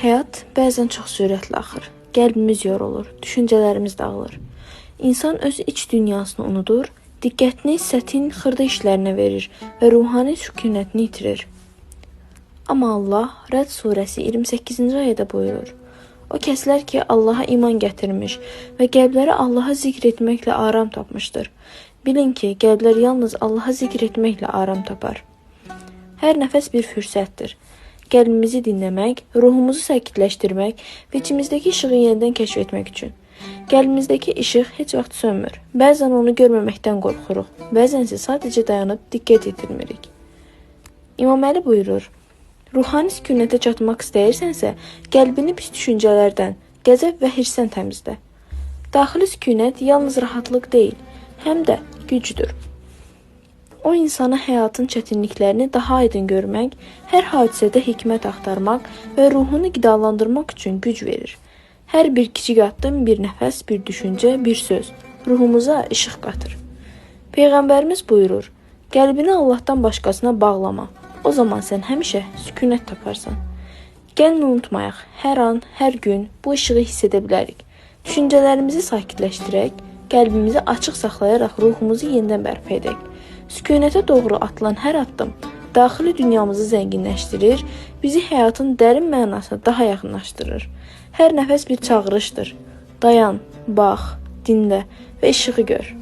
Həyat bəzən çox sürətli axır. Qəlbimiz yorulur, düşüncələrimiz dağılır. İnsan öz iç dünyasını unudur, diqqətini sətin xırda işlərinə verir və ruhani sükunətini itirir. Amma Allah Rəd surəsi 28-ci ayədə buyurur: O kəslər ki, Allaha iman gətirmiş və qəlbləri Allaha zikr etməklə aram tapmışdır. Bilin ki, qəlblər yalnız Allaha zikr etməklə aram tapar. Hər nəfəs bir fürsətdir. Qəlbimizi dinləmək, ruhumuzu sakitləşdirmək və içimizdəki işığı yenidən kəşf etmək üçün. Qəlbimizdəki işıq heç vaxt sönmür. Bəzən onu görməməkdən qorxuruq, bəzən isə sadəcə dayanıb diqqət yetirmirik. İmam Əli buyurur: Ruhani sükunətə çatmaq istəyirsənsə, qəlbini pis düşüncələrdən, qəzəb və hirsdən təmizlə. Daxili sükunət yalnız rahatlıq deyil, həm də gücdür. O insana həyatın çətinliklərini daha aydın görmək, hər hadisədə hikmət axtarmaq və ruhunu qidalandırmaq üçün güc verir. Hər bir kiçik addım, bir nəfəs, bir düşüncə, bir söz ruhumuza işıq qatır. Peyğəmbərimiz buyurur: Qəlbini Allahdan başqasına bağlama. O zaman sən həmişə sükunət taparsan. Gəlin unutmayaq, hər an, hər gün bu işığı hiss edə bilərik. Düşüncələrimizi sakitləşdirək, qəlbimizi açıq saxlayaraq ruhumuzu yenidən bərpa edək. Sükunətə doğru atılan hər addım daxili dünyamızı zənginləşdirir, bizi həyatın dərin mənasına daha yaxınlaşdırır. Hər nəfəs bir çağırışdır. Dayan, bax, dinlə və işığı gör.